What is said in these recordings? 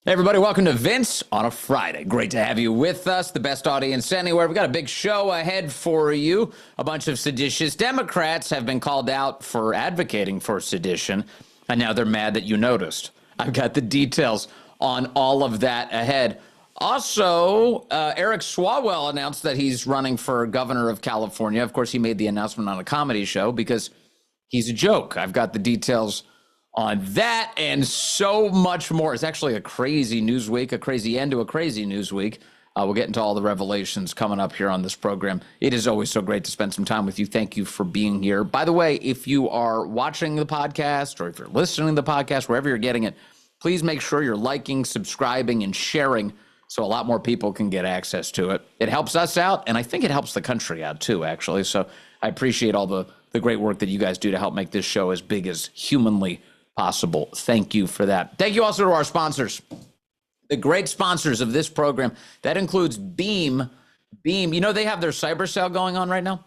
Hey everybody, welcome to Vince on a Friday. Great to have you with us, the best audience anywhere. We've got a big show ahead for you. A bunch of seditious Democrats have been called out for advocating for sedition, and now they're mad that you noticed. I've got the details on all of that ahead. Also, Eric Swalwell announced that he's running for governor of California. Of course, he made the announcement on a comedy show because he's a joke. I've got the details on that and so much more. It's actually a crazy news week, a crazy end to a crazy news week. We'll get into all the revelations coming up here on this program. It is always so great to spend some time with you. Thank you for being here. By the way, if you are watching the podcast or if you're listening to the podcast, wherever you're getting it, please make sure you're liking, subscribing, and sharing so a lot more people can get access to it. It helps us out, and I think it helps the country out too, actually. So I appreciate all the great work that you guys do to help make this show as big as humanly possible. Thank you for that. Thank you also to our sponsors, the great sponsors of this program. That includes Beam. Beam, you know they have their cyber sale going on right now?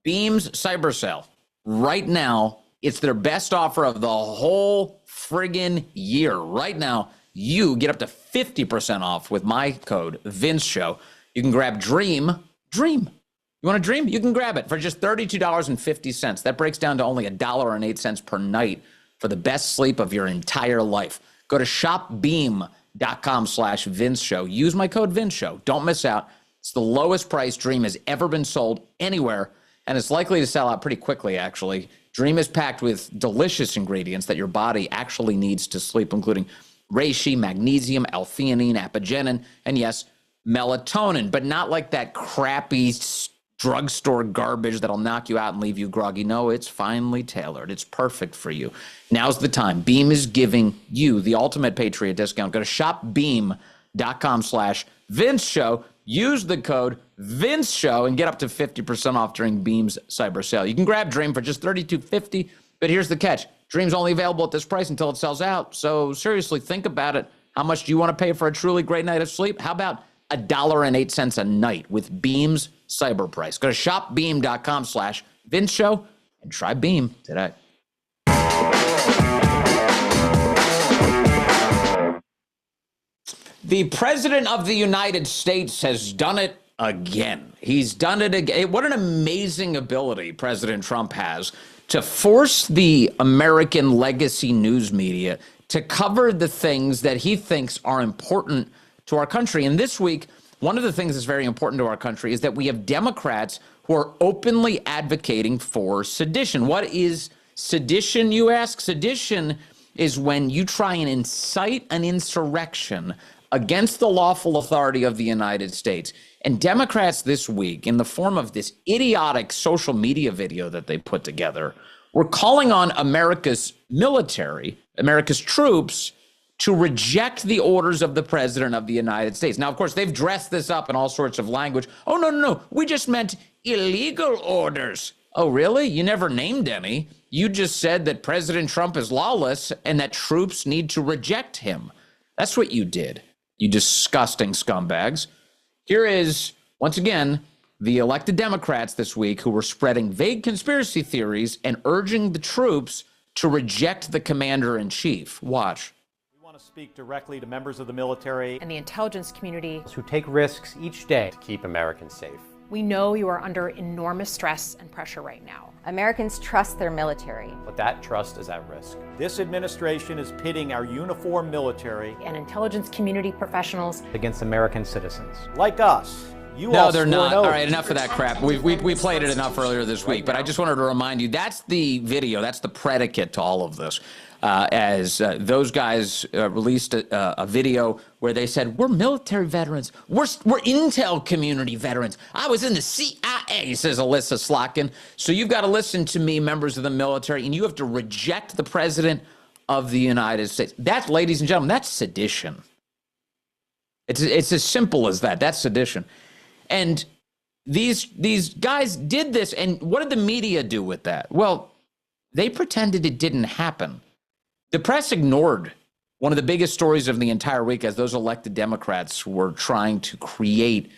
Beam's cyber sale. Right now, it's their best offer of the whole friggin' year. Right now, you get up to 50% off with my code VinceShow. You can grab Dream. You want a Dream? You can grab it for just $32.50. That breaks down to only $1.08 per night for the best sleep of your entire life. Go to shopbeam.com/VinceShow. Use my code VinceShow. Don't miss out. It's the lowest price Dream has ever been sold anywhere, and it's likely to sell out pretty quickly, actually. Dream is packed with delicious ingredients that your body actually needs to sleep, including reishi, magnesium, L-theanine, apigenin, and yes, melatonin, but not like that crappy drugstore garbage that'll knock you out and leave you groggy. No, it's finely tailored. It's perfect for you. Now's the time. Beam is giving you the ultimate Patriot discount. Go to shopbeam.com/VinceShow. Use the code VinceShow and get up to 50% off during Beam's cyber sale. You can grab Dream for just $32.50, but here's the catch. Dream's only available at this price until it sells out. So seriously, think about it. How much do you want to pay for a truly great night of sleep? How about $1.08 a night with Beam's cyber price? Go to shopbeam.com/VinceShow and try Beam today. The President of the United States has done it again. He's done it again. What an amazing ability President Trump has to force the American legacy news media to cover the things that he thinks are important to our country. And this week, one of the things that's very important to our country is that we have Democrats who are openly advocating for sedition. What is sedition, you ask? Sedition is when you try and incite an insurrection against the lawful authority of the United States. And Democrats this week, in the form of this idiotic social media video that they put together, were calling on America's military, America's troops, to reject the orders of the President of the United States. Now, of course, they've dressed this up in all sorts of language. Oh, no. We just meant illegal orders. Oh, really? You never named any. You just said that President Trump is lawless and that troops need to reject him. That's what you did, you disgusting scumbags. Here is, once again, the elected Democrats this week who were spreading vague conspiracy theories and urging the troops to reject the commander-in-chief. Watch. Speak directly to members of the military and the intelligence community who take risks each day to keep Americans safe. We know you are under enormous stress and pressure right now. Americans trust their military. But that trust is at risk. This administration is pitting our uniformed military and intelligence community professionals against American citizens. Like us. No, they're not. All right, enough of that crap. We played it enough earlier this week, but I just wanted to remind you, that's the video, that's the predicate to all of this. Those guys released a video where they said, we're military veterans. We're intel community veterans. I was in the CIA, says Alyssa Slotkin. So you've got to listen to me, members of the military, and you have to reject the President of the United States. That, ladies and gentlemen, that's sedition. It's as simple as that. That's sedition. And these guys did this, and what did the media do with that? Well, they pretended it didn't happen. The press ignored one of the biggest stories of the entire week as those elected Democrats were trying to create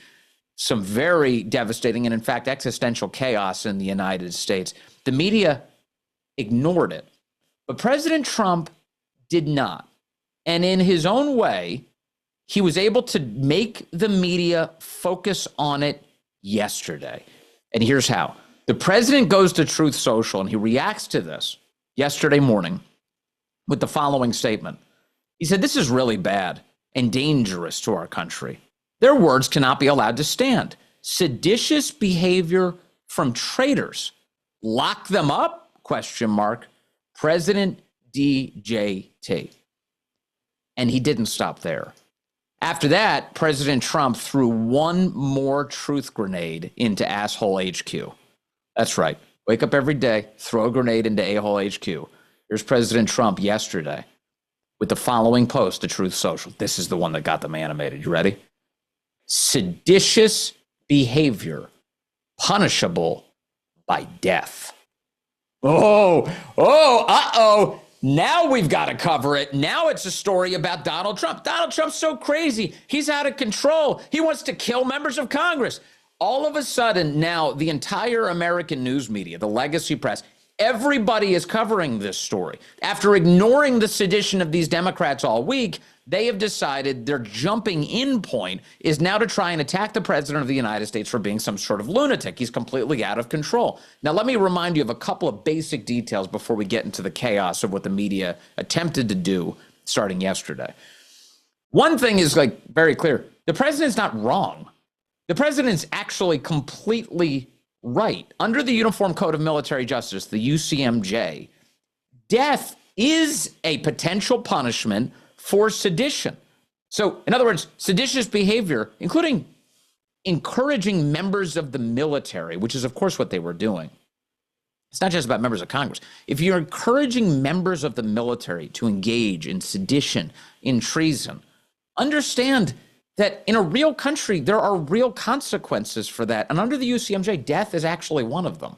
some very devastating and, in fact, existential chaos in the United States. The media ignored it, but President Trump did not. And in his own way, he was able to make the media focus on it yesterday. And here's how. The president goes to Truth Social and he reacts to this yesterday morning with the following statement. He said, "This is really bad and dangerous to our country. Their words cannot be allowed to stand. Seditious behavior from traitors. Lock them up? ? President DJT." And he didn't stop there. After that, President Trump threw one more truth grenade into asshole HQ. That's right. Wake up every day, throw a grenade into a-hole HQ. Here's President Trump yesterday with the following post to Truth Social. This is the one that got them animated. You ready? "Seditious behavior punishable by death." Uh-oh. Now we've got to cover it. Now it's a story about Donald Trump. Donald Trump's so crazy. He's out of control. He wants to kill members of Congress. All of a sudden, now the entire American news media, the legacy press, everybody is covering this story. After ignoring the sedition of these Democrats all week, they have decided their jumping in point is now to try and attack the president of the United States for being some sort of lunatic. He's completely out of control. Now, let me remind you of a couple of basic details before we get into the chaos of what the media attempted to do starting yesterday. One thing is very clear. The president's not wrong. The president's actually completely right. Under the Uniform Code of Military Justice, the UCMJ, death is a potential punishment for sedition. So, in other words, seditious behavior, including encouraging members of the military, which is, of course, what they were doing. It's not just about members of Congress. If you're encouraging members of the military to engage in sedition, in treason, understand that in a real country, there are real consequences for that. And under the UCMJ, death is actually one of them.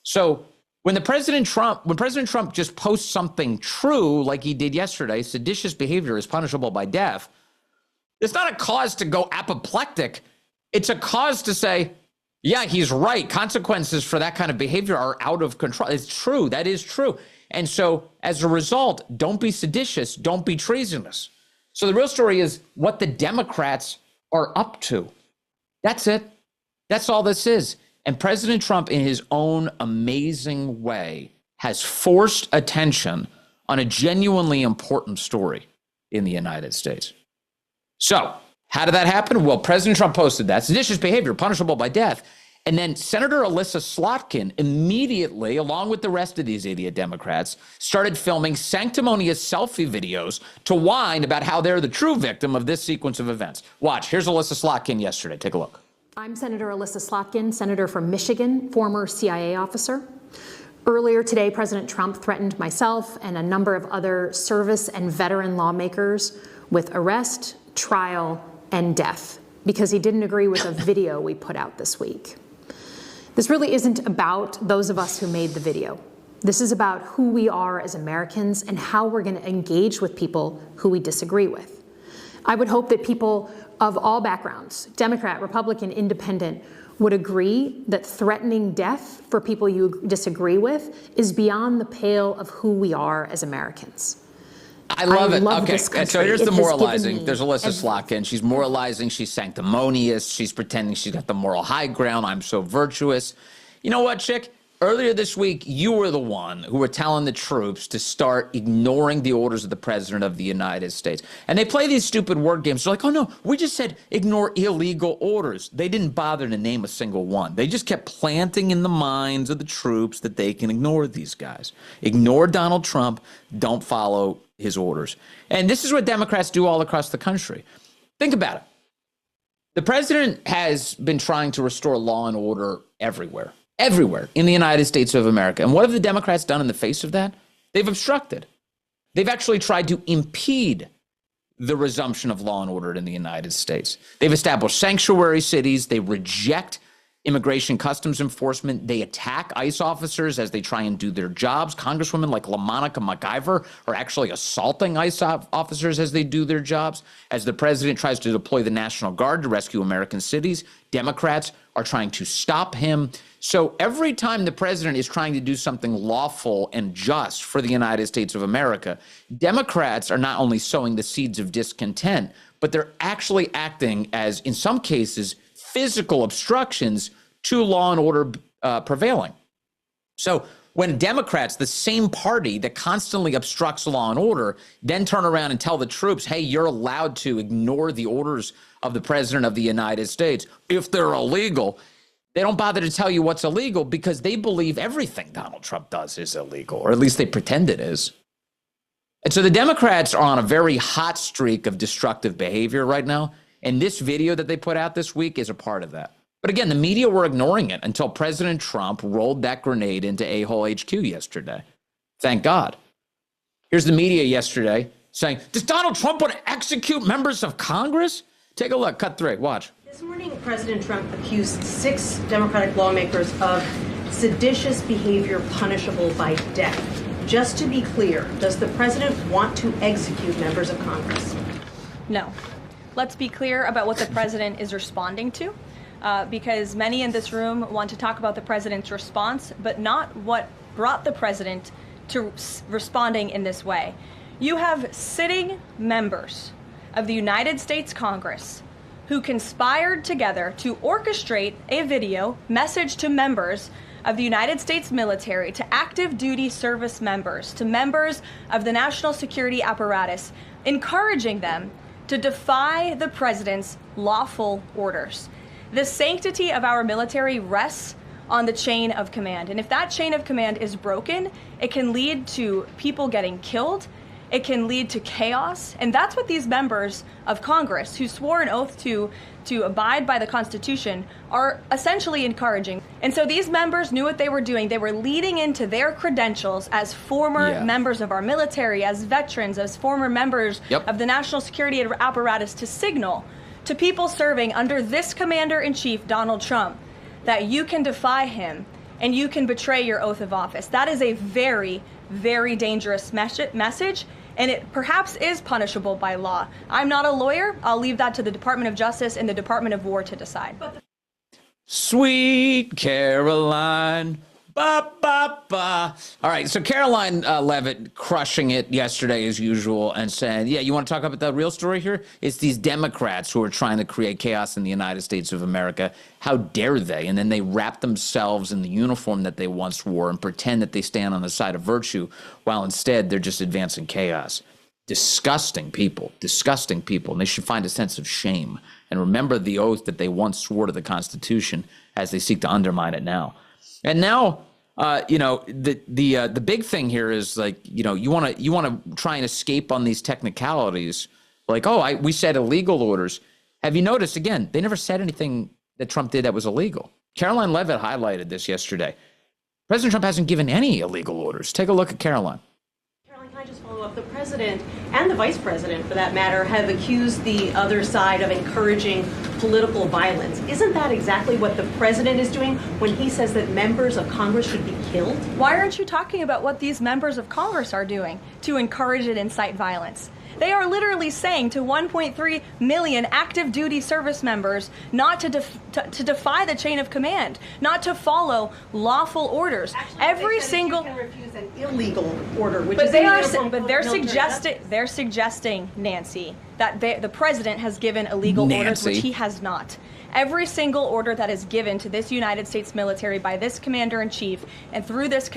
So when President Trump just posts something true like he did yesterday, seditious behavior is punishable by death, it's not a cause to go apoplectic. It's a cause to say, yeah, he's right. Consequences for that kind of behavior are out of control. It's true. That is true. And so as a result, don't be seditious. Don't be treasonous. So the real story is what the Democrats are up to. That's it. That's all this is. And President Trump, in his own amazing way, has forced attention on a genuinely important story in the United States. So how did that happen? Well, President Trump posted that. Seditious behavior, punishable by death. And then Senator Alyssa Slotkin immediately, along with the rest of these idiot Democrats, started filming sanctimonious selfie videos to whine about how they're the true victim of this sequence of events. Watch. Here's Alyssa Slotkin yesterday. Take a look. I'm Senator Alyssa Slotkin, senator from Michigan, former CIA officer. Earlier today, President Trump threatened myself and a number of other service and veteran lawmakers with arrest, trial, and death because he didn't agree with a video we put out this week. This really isn't about those of us who made the video. This is about who we are as Americans and how we're going to engage with people who we disagree with. I would hope that people of all backgrounds, Democrat, Republican, Independent, would agree that threatening death for people you disagree with is beyond the pale of who we are as Americans. I love it. Okay, so here's the It has moralizing. given me There's Alyssa Slotkin. She's moralizing. She's sanctimonious. She's pretending she's got the moral high ground. I'm so virtuous. You know what, chick? Earlier this week, you were the one who were telling the troops to start ignoring the orders of the president of the United States. And they play these stupid word games. They're like, oh, no, we just said ignore illegal orders. They didn't bother to name a single one. They just kept planting in the minds of the troops that they can ignore these guys. Ignore Donald Trump. Don't follow his orders. And this is what Democrats do all across the country. Think about it. The president has been trying to restore law and order everywhere in the United States of America. And what have the Democrats done in the face of that? They've obstructed. They've actually tried to impede the resumption of law and order in the United States. They've established sanctuary cities. They reject immigration customs enforcement. They attack ICE officers as they try and do their jobs. Congresswomen like LaMonica McIver are actually assaulting ICE officers as they do their jobs. As the president tries to deploy the National Guard to rescue American cities, Democrats are trying to stop him. So every time the president is trying to do something lawful and just for the United States of America, Democrats are not only sowing the seeds of discontent, but they're actually acting as, in some cases, physical obstructions to law and order prevailing. So when Democrats, the same party that constantly obstructs law and order, then turn around and tell the troops, hey, you're allowed to ignore the orders of the president of the United States if they're illegal, they don't bother to tell you what's illegal because they believe everything Donald Trump does is illegal, or at least they pretend it is. And so the Democrats are on a very hot streak of destructive behavior right now. And this video that they put out this week is a part of that. But again, the media were ignoring it until President Trump rolled that grenade into A-hole HQ yesterday. Thank God. Here's the media yesterday saying, does Donald Trump want to execute members of Congress? Take a look. Cut 3. Watch. This morning, President Trump accused 6 Democratic lawmakers of seditious behavior punishable by death. Just to be clear, does the president want to execute members of Congress? No. Let's be clear about what the president is responding to, because many in this room want to talk about the president's response, but not what brought the president to responding in this way. You have sitting members of the United States Congress who conspired together to orchestrate a video message to members of the United States military, to active duty service members, to members of the national security apparatus, encouraging them to defy the president's lawful orders. The sanctity of our military rests on the chain of command. And if that chain of command is broken, it can lead to people getting killed. It can lead to chaos. And that's what these members of Congress who swore an oath to abide by the Constitution are essentially encouraging. And so these members knew what they were doing. They were leading into their credentials as former members of our military, as veterans, as former members of the national security apparatus to signal to people serving under this commander-in-chief, Donald Trump, that you can defy him and you can betray your oath of office. That is a very, very dangerous message, and it perhaps is punishable by law. I'm not a lawyer. I'll leave that to the Department of Justice and the Department of War to decide. Sweet Caroline. Ba, ba, ba. All right, so Caroline Leavitt crushing it yesterday as usual and saying, yeah, you want to talk about the real story here? It's these Democrats who are trying to create chaos in the United States of America. How dare they? And then they wrap themselves in the uniform that they once wore and pretend that they stand on the side of virtue, while instead they're just advancing chaos. Disgusting people, and they should find a sense of shame and remember the oath that they once swore to the Constitution as they seek to undermine it now. And now, the big thing here is like, you want to try and escape on these technicalities, like, we said illegal orders. Have you noticed again? They never said anything that Trump did that was illegal. Caroline Leavitt highlighted this yesterday. President Trump hasn't given any illegal orders. Take a look at Caroline. Caroline, can I just follow up? The president and the vice president, for that matter, have accused the other side of encouraging political violence. Isn't that exactly what the president is doing when he says that members of Congress should be killed? Why aren't you talking about what these members of Congress are doing to encourage and incite violence? They are literally saying to 1.3 million active duty service members not to defy the chain of command, not to follow lawful orders. Actually, every single you can refuse an illegal order, which but is they're suggesting, Nancy, that the president has given illegal orders, which he has not. Every single order that is given to this United States military by this commander-in-chief and through this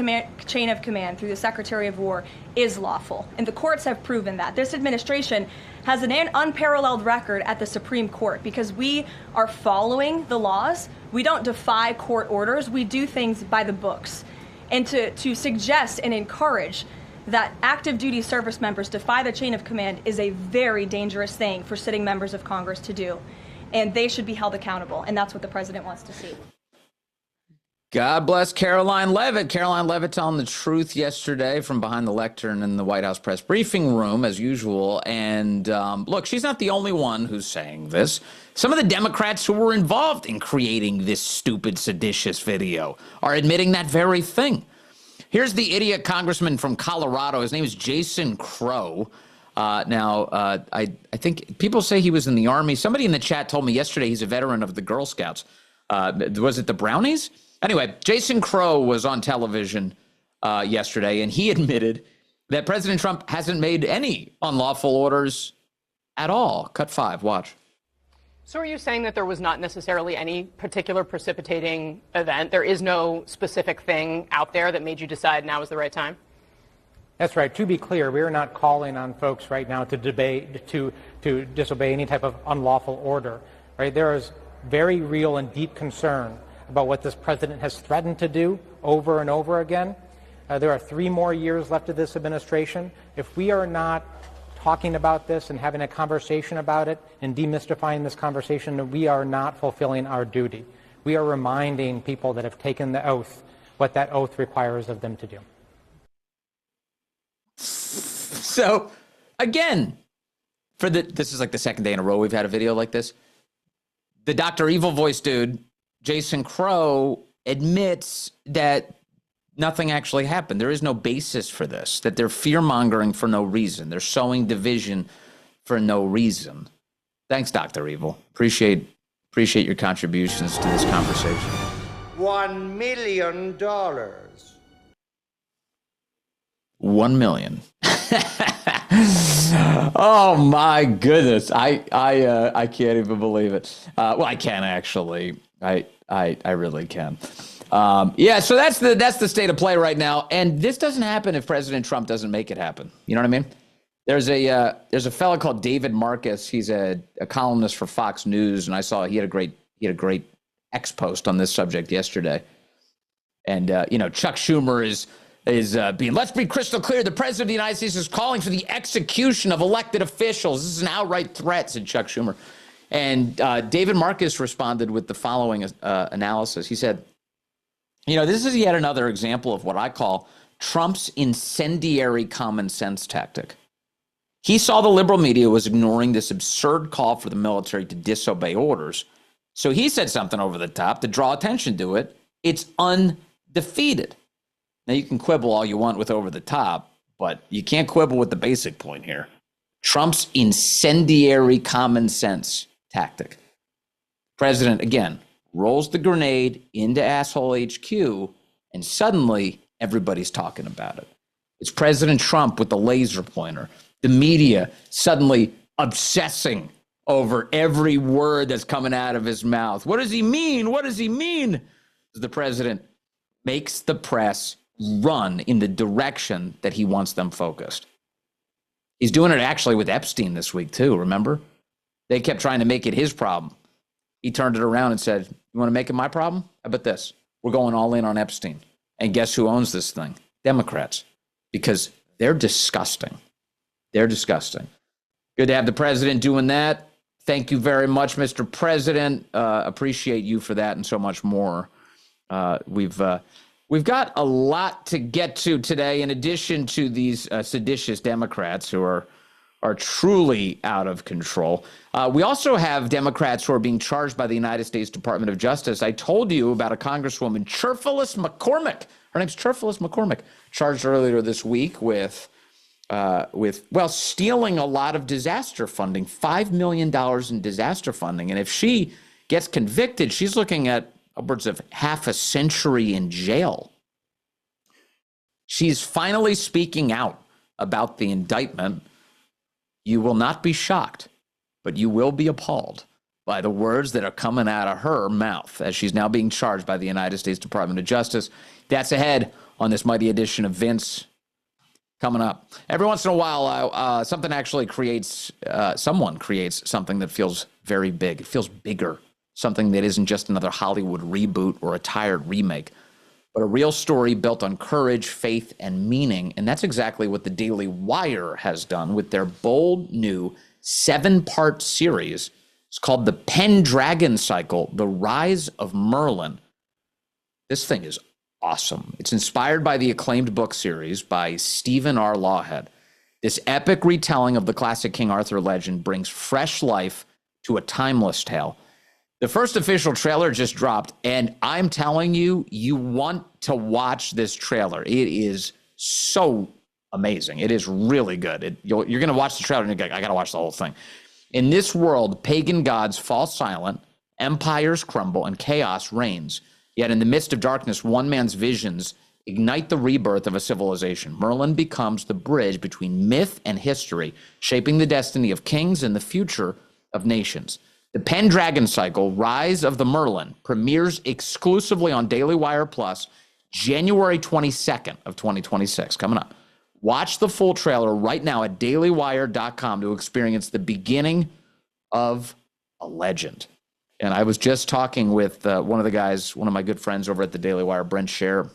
chain of command, through the Secretary of War, is lawful. And the courts have proven that. This administration has an unparalleled record at the Supreme Court because we are following the laws. We don't defy court orders. We do things by the books. And to suggest and encourage that active duty service members defy the chain of command is a very dangerous thing for sitting members of Congress to do. And they should be held accountable. And that's what the president wants to see. God bless Caroline Leavitt. Caroline Leavitt telling the truth yesterday from behind the lectern in the White House press briefing room, as usual. And look, she's not the only one who's saying this. Some of the Democrats who were involved in creating this stupid, seditious video are admitting that very thing. Here's the idiot congressman from Colorado. His name is Jason Crow. I think people say he was in the Army. Somebody in the chat told me yesterday he's a veteran of the Girl Scouts. Was it the Brownies? Anyway, Jason Crow was on television yesterday, and he admitted that President Trump hasn't made any unlawful orders at all. Cut 5, watch. So are you saying that there was not necessarily any particular precipitating event? There is no specific thing out there that made you decide now is the right time? That's right. To be clear, we are not calling on folks right now to disobey any type of unlawful order. Right? There is very real and deep concern about what this president has threatened to do over and over again. There are 3 more years left of this administration. If we are not talking about this and having a conversation about it and demystifying this conversation, we are not fulfilling our duty. We are reminding people that have taken the oath what that oath requires of them to do. So, again, this is like the second day in a row we've had a video like this. The Dr. Evil Voice dude, Jason Crow, admits that nothing actually happened. There is no basis for this, that they're fear-mongering for no reason. They're sowing division for no reason. Thanks, Dr. Evil. Appreciate your contributions to this conversation. $1 million. $1 million. Oh my goodness. I can't even believe it. Well, I can actually. I really can. Yeah, so that's the state of play right now. And this doesn't happen if President Trump doesn't make it happen. You know what I mean? There's a fella called David Marcus. He's a columnist for Fox News, and I saw he had a great X post on this subject yesterday. And Chuck Schumer is being, let's be crystal clear, the president of the United States is calling for the execution of elected officials. This is an outright threat, said Chuck Schumer. And David Marcus responded with the following analysis. He said, this is yet another example of what I call Trump's incendiary common sense tactic. He saw the liberal media was ignoring this absurd call for the military to disobey orders. So he said something over the top to draw attention to it. It's undefeated. Now, you can quibble all you want with over the top, but you can't quibble with the basic point here. Trump's incendiary common sense tactic. President, again, rolls the grenade into asshole HQ, and suddenly everybody's talking about it. It's President Trump with the laser pointer. The media suddenly obsessing over every word that's coming out of his mouth. What does he mean? What does he mean? The president makes the press run in the direction that he wants them focused. He's doing it actually with Epstein this week too, remember? They kept trying to make it his problem. He turned it around and said, you want to make it my problem? How about this? We're going all in on Epstein. And guess who owns this thing? Democrats. Because they're disgusting. They're disgusting. Good to have the president doing that. Thank you very much, Mr. President. Appreciate you for that and so much more. We've got a lot to get to today, in addition to these seditious Democrats who are truly out of control. We also have Democrats who are being charged by the United States Department of Justice. I told you about a Congresswoman, Cherphillis McCormick. Her name's Cherphillis McCormick, charged earlier this week with stealing a lot of disaster funding, $5 million in disaster funding. And if she gets convicted, she's looking at upwards of half a century in jail. She's finally speaking out about the indictment. You will not be shocked, but you will be appalled by the words that are coming out of her mouth as she's now being charged by the United States Department of Justice. That's ahead on this mighty edition of Vince. Coming up. Every once in a while, someone creates something that feels very big. It feels bigger. Something that isn't just another Hollywood reboot or a tired remake, but a real story built on courage, faith, and meaning. And that's exactly what the Daily Wire has done with their bold new 7-part series. It's called The Pendragon Cycle, The Rise of Merlin. This thing is awesome. It's inspired by the acclaimed book series by Stephen R. Lawhead. This epic retelling of the classic King Arthur legend brings fresh life to a timeless tale. The first official trailer just dropped, and I'm telling you, you want to watch this trailer. It is so amazing. It is really good. You're going to watch the trailer and you're like, I got to watch the whole thing. In this world, pagan gods fall silent, empires crumble, and chaos reigns. Yet in the midst of darkness, one man's visions ignite the rebirth of a civilization. Merlin becomes the bridge between myth and history, shaping the destiny of kings and the future of nations. The Pendragon Cycle, Rise of the Merlin, premieres exclusively on Daily Wire Plus, January 22nd of 2026, coming up. Watch the full trailer right now at dailywire.com to experience the beginning of a legend. And I was just talking with one of the guys, one of my good friends over at the Daily Wire, Brent Scher.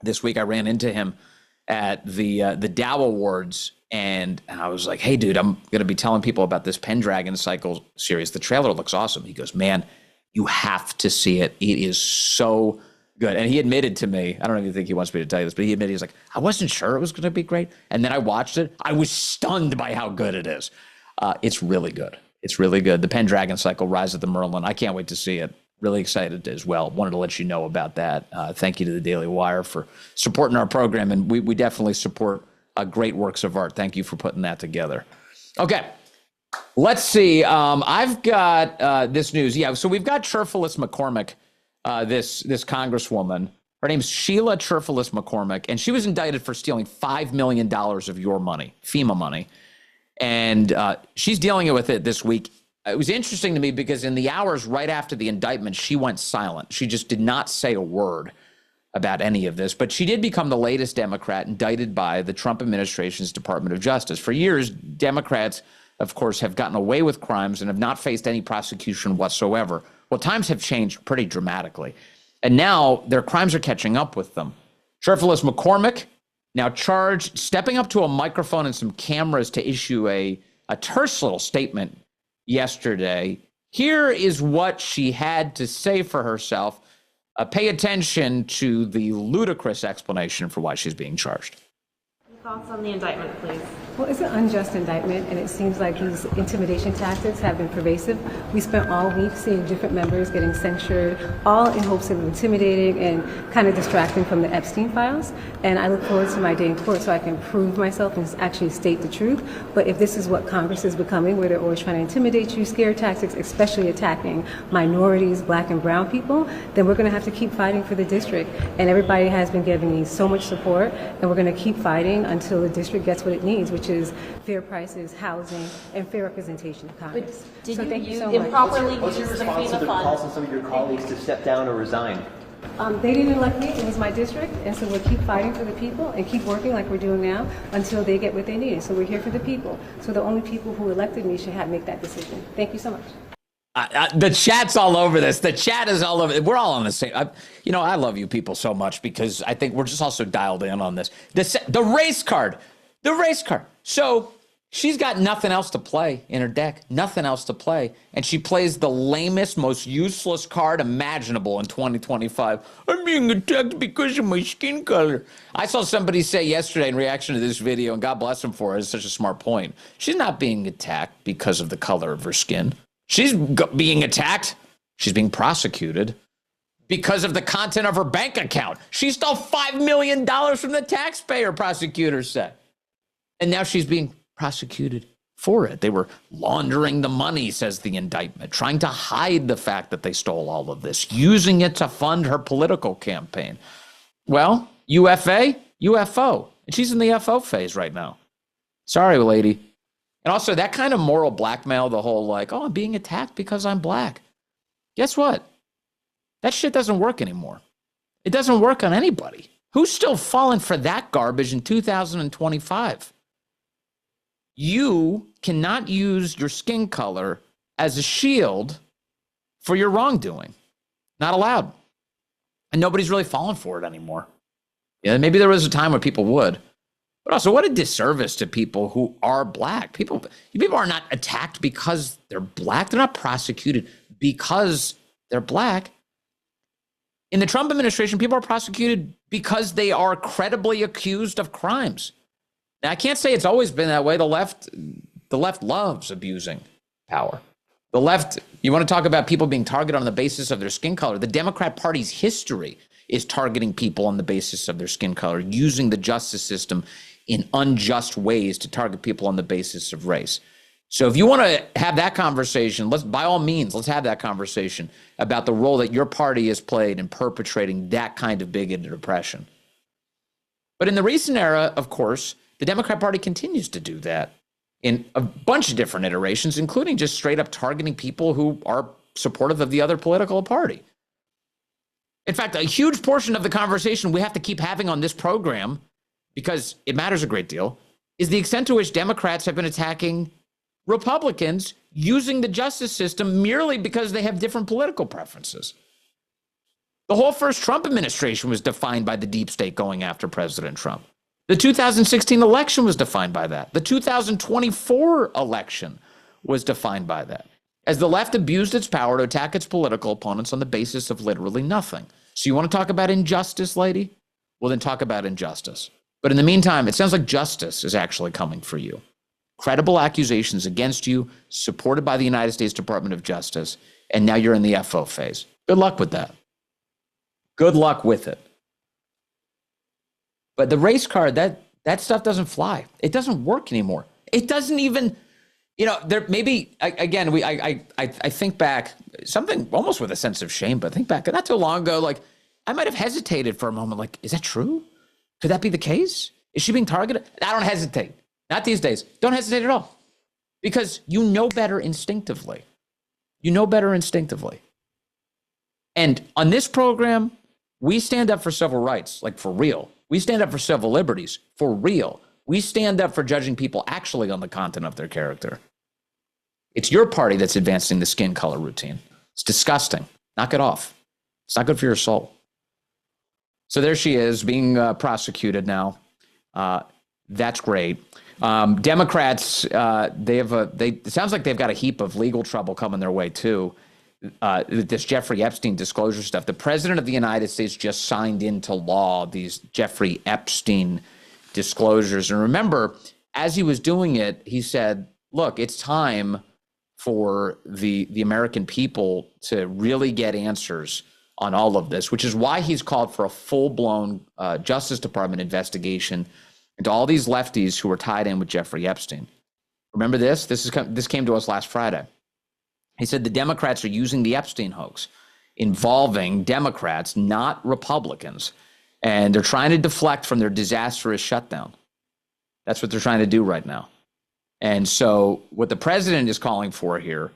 This week I ran into him at the Dow Awards, and I was like, hey, dude, I'm going to be telling people about this Pendragon Cycle series. The trailer looks awesome. He goes, man, you have to see it. It is so good. And he admitted to me, I don't even think he wants me to tell you this, but he admitted, he's like, I wasn't sure it was going to be great. And then I watched it. I was stunned by how good it is. It's really good. It's really good. The Pendragon Cycle, Rise of the Merlin. I can't wait to see it. Really excited as well. Wanted to let you know about that. Thank you to the Daily Wire for supporting our program. And we definitely support great works of art. Thank you for putting that together. Okay, let's see. I've got this news. Yeah, so we've got Cherfilus McCormick, this congresswoman. Her name's Sheila Cherfilus McCormick, and she was indicted for stealing $5 million of your money, FEMA money. And she's dealing with it this week. It was interesting to me because in the hours right after the indictment, she went silent. She just did not say a word about any of this, but she did become the latest Democrat indicted by the Trump administration's Department of Justice. For years, Democrats, of course, have gotten away with crimes and have not faced any prosecution whatsoever. Well, times have changed pretty dramatically, and now their crimes are catching up with them. Cherfilus McCormick, now charged, stepping up to a microphone and some cameras to issue a terse little statement yesterday. Here is what she had to say for herself. Pay attention to the ludicrous explanation for why she's being charged. Thoughts on the indictment, please? Well, it's an unjust indictment, and it seems like these intimidation tactics have been pervasive. We spent all week seeing different members getting censured, all in hopes of intimidating and kind of distracting from the Epstein files. And I look forward to my day in court so I can prove myself and actually state the truth. But if this is what Congress is becoming, where they're always trying to intimidate you, scare tactics, especially attacking minorities, black and brown people, then we're going to have to keep fighting for the district. And everybody has been giving me so much support, and we're going to keep fighting until the district gets what it needs, which is fair prices, housing, and fair representation of Congress. Did so you, thank you so improperly much. What's your response to the calls from some of your colleagues to step down or resign? They didn't elect me. It was my district, and so we'll keep fighting for the people and keep working like we're doing now until they get what they need. So we're here for the people. So the only people who elected me should make that decision. Thank you so much. The chat's all over this. The chat is all over. We're all on the same. I love you people so much because I think we're just also dialed in on this. The race card. The race card. So she's got nothing else to play in her deck. Nothing else to play. And she plays the lamest, most useless card imaginable in 2025. I'm being attacked because of my skin color. I saw somebody say yesterday in reaction to this video, and God bless him for it, it's such a smart point. She's not being attacked because of the color of her skin. She's being attacked. She's being prosecuted because of the content of her bank account. She stole $5 million from the taxpayer, prosecutors said. And now she's being prosecuted for it. They were laundering the money, says the indictment, trying to hide the fact that they stole all of this, using it to fund her political campaign. Well, UFA, UFO. And she's in the FO phase right now. Sorry, lady. And also that kind of moral blackmail, the whole like, oh, I'm being attacked because I'm black. Guess what? That shit doesn't work anymore. It doesn't work on anybody. Who's still falling for that garbage in 2025? You cannot use your skin color as a shield for your wrongdoing. Not allowed. And nobody's really falling for it anymore. Yeah, maybe there was a time where people would. But also, what a disservice to people who are black. People are not attacked because they're black. They're not prosecuted because they're black. In the Trump administration, people are prosecuted because they are credibly accused of crimes. Now, I can't say it's always been that way. The left loves abusing power. The left, you want to talk about people being targeted on the basis of their skin color. The Democrat Party's history is targeting people on the basis of their skin color, using the justice system in unjust ways to target people on the basis of race. So if you want to have that conversation, by all means, let's have that conversation about the role that your party has played in perpetrating that kind of bigoted oppression. But in the recent era, of course, the Democrat Party continues to do that in a bunch of different iterations, including just straight up targeting people who are supportive of the other political party. In fact, a huge portion of the conversation we have to keep having on this program, because it matters a great deal, is the extent to which Democrats have been attacking Republicans using the justice system merely because they have different political preferences. The whole first Trump administration was defined by the deep state going after President Trump. The 2016 election was defined by that. The 2024 election was defined by that, as the left abused its power to attack its political opponents on the basis of literally nothing. So you want to talk about injustice, lady? Well, then talk about injustice. But in the meantime, it sounds like justice is actually coming for you. Credible accusations against you, supported by the United States Department of Justice, and now you're in the FO phase. Good luck with that. Good luck with it. But the race card, that stuff doesn't fly. It doesn't work anymore. It doesn't even, there maybe, again, I think back, something almost with a sense of shame, but think back, not too long ago, like, I might have hesitated for a moment, like, is that true? Could that be the case? Is she being targeted? I don't hesitate. Not these days. Don't hesitate at all. Because you know better instinctively. You know better instinctively. And on this program, we stand up for civil rights, like for real. We stand up for civil liberties, for real. We stand up for judging people actually on the content of their character. It's your party that's advancing the skin color routine. It's disgusting. Knock it off. It's not good for your soul. So there she is, being prosecuted now. That's great. Democrats, it sounds like they've got a heap of legal trouble coming their way too. This Jeffrey Epstein disclosure stuff. The president of the United States just signed into law these Jeffrey Epstein disclosures. And remember, as he was doing it, he said, look, it's time for the American people to really get answers on all of this, which is why he's called for a full-blown Justice Department investigation into all these lefties who were tied in with Jeffrey Epstein. Remember this? This came to us last Friday. He said the Democrats are using the Epstein hoax involving Democrats, not Republicans, and they're trying to deflect from their disastrous shutdown. That's what they're trying to do right now. And so what the president is calling for here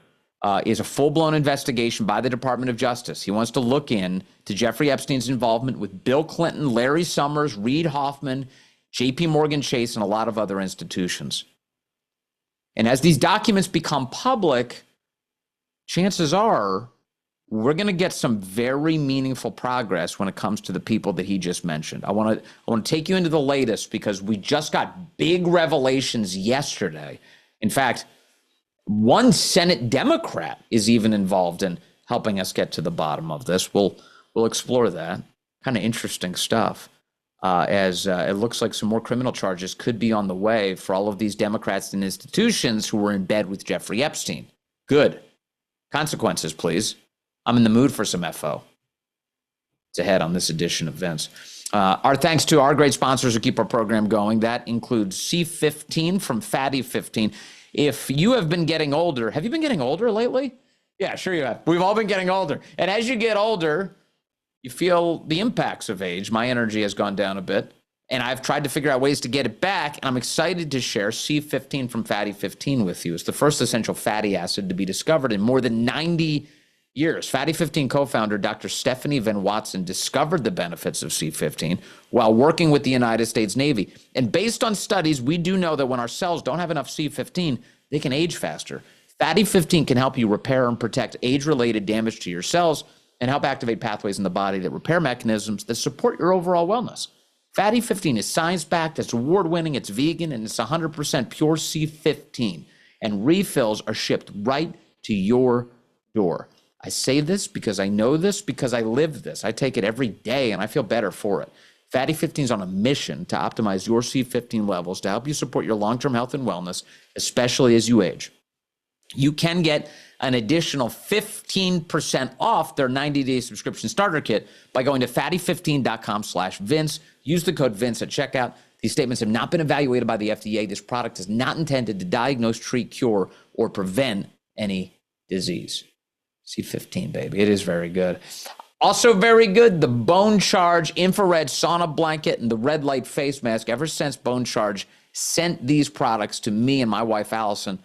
is a full-blown investigation by the Department of Justice. He wants to look in to Jeffrey Epstein's involvement with Bill Clinton, Larry Summers, Reid Hoffman, JP Morgan Chase, and a lot of other institutions. And as these documents become public, chances are we're going to get some very meaningful progress when it comes to the people that he just mentioned. I want to take you into the latest because we just got big revelations yesterday. In fact, one Senate Democrat is even involved in helping us get to the bottom of this. We'll explore that. Kind of interesting stuff. As it looks like some more criminal charges could be on the way for all of these Democrats and institutions who were in bed with Jeffrey Epstein. Good. Consequences, please. I'm in the mood for some FO. It's ahead on this edition of Vince. Our thanks to our great sponsors who keep our program going. That includes C15 from Fatty 15. If you have been getting older, have you been getting older lately? Yeah, sure you have. We've all been getting older. And as you get older, you feel the impacts of age. My energy has gone down a bit, and I've tried to figure out ways to get it back, and I'm excited to share C15 from Fatty 15 with you. It's the first essential fatty acid to be discovered in more than 90 years. Fatty 15 co-founder Dr. Stephanie Van Watson discovered the benefits of C15 while working with the United States Navy. And based on studies, we do know that when our cells don't have enough C15, they can age faster. Fatty 15 can help you repair and protect age-related damage to your cells and help activate pathways in the body that repair mechanisms that support your overall wellness. Fatty 15 is science-backed, it's award-winning, it's vegan, and it's 100% pure C15. And refills are shipped right to your door. I say this because I know this, because I live this. I take it every day, and I feel better for it. Fatty 15 is on a mission to optimize your C15 levels to help you support your long-term health and wellness, especially as you age. You can get an additional 15% off their 90-day subscription starter kit by going to fatty15.com/Vince. Use the code Vince at checkout. These statements have not been evaluated by the FDA. This product is not intended to diagnose, treat, cure, or prevent any disease. C15, baby. It is very good. Also very good, the Bone Charge infrared sauna blanket and the red light face mask. Ever since Bone Charge sent these products to me and my wife, Allison,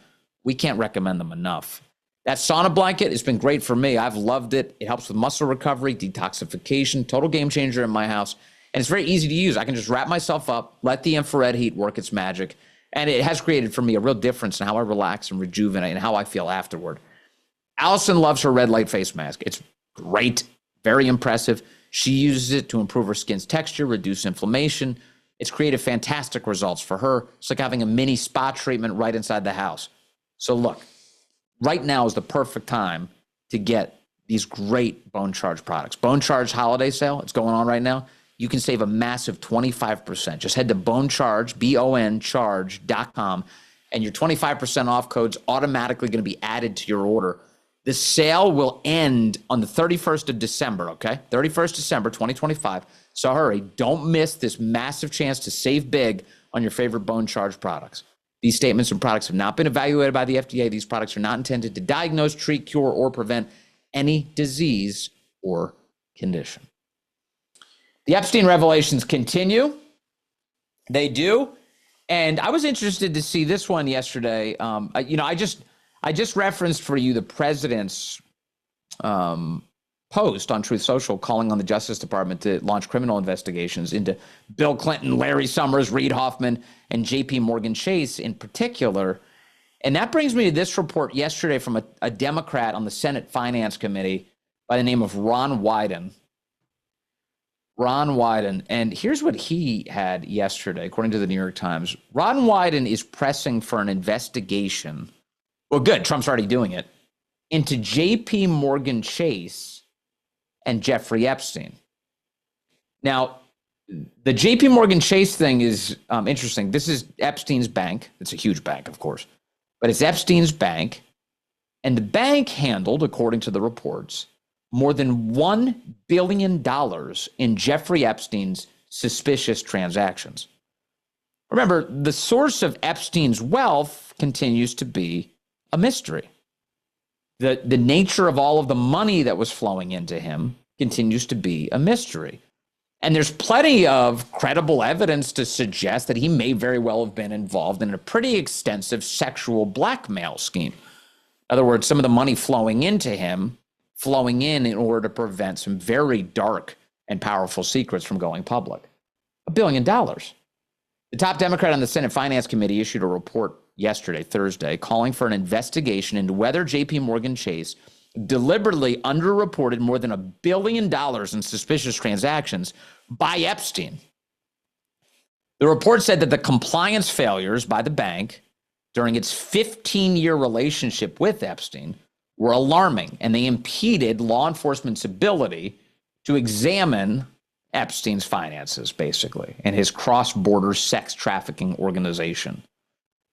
we can't recommend them enough. That sauna blanket has been great for me. I've loved it. It helps with muscle recovery, detoxification, total game changer in my house. And it's very easy to use. I can just wrap myself up, let the infrared heat work its magic. And it has created for me a real difference in how I relax and rejuvenate and how I feel afterward. Allison loves her red light face mask. It's great, very impressive. She uses it to improve her skin's texture, reduce inflammation. It's created fantastic results for her. It's like having a mini spa treatment right inside the house. So look, right now is the perfect time to get these great Bone Charge products. Bone Charge holiday sale, it's going on right now. You can save a massive 25%. Just head to bonecharge, boncharge.com, and your 25% off code's automatically going to be added to your order. The sale will end on the 31st of December, okay? 31st December, 2025. So hurry, don't miss this massive chance to save big on your favorite Bone Charge products. These statements and products have not been evaluated by the FDA. These products are not intended to diagnose, treat, cure, or prevent any disease or condition. The Epstein revelations continue. They do. And I was interested to see this one yesterday. I just referenced for you the president's post on Truth Social calling on the Justice Department to launch criminal investigations into Bill Clinton, Larry Summers, Reid Hoffman, and JP Morgan Chase in particular. And that brings me to this report yesterday from a Democrat on the Senate Finance Committee by the name of Ron Wyden. And here's what he had yesterday, according to the New York Times. Ron Wyden is pressing for an investigation. Well, good, Trump's already doing it, into JP Morgan Chase and Jeffrey Epstein. Now, the JP Morgan Chase thing is interesting. This is Epstein's bank. It's a huge bank, of course, but it's Epstein's bank. And the bank handled, according to the reports, more than $1 billion in Jeffrey Epstein's suspicious transactions. Remember, the source of Epstein's wealth continues to be a mystery. The nature of all of the money that was flowing into him continues to be a mystery. And there's plenty of credible evidence to suggest that he may very well have been involved in a pretty extensive sexual blackmail scheme. In other words, some of the money flowing into him, flowing in order to prevent some very dark and powerful secrets from going public. $1 billion. The top Democrat on the Senate Finance Committee issued a report yesterday, Thursday, calling for an investigation into whether JP Morgan Chase deliberately underreported more than $1 billion in suspicious transactions by Epstein. The report said that the compliance failures by the bank during its 15-year relationship with Epstein were alarming, and they impeded law enforcement's ability to examine Epstein's finances, basically, and his cross-border sex trafficking organization.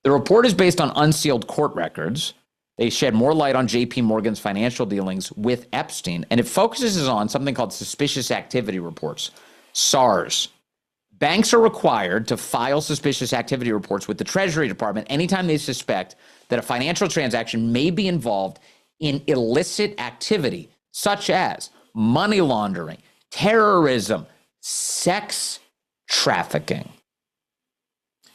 The report is based on unsealed court records. They shed more light on JP Morgan's financial dealings with Epstein, and it focuses on something called suspicious activity reports, SARS. Banks are required to file suspicious activity reports with the Treasury Department anytime they suspect that a financial transaction may be involved in illicit activity, such as money laundering, terrorism, sex trafficking.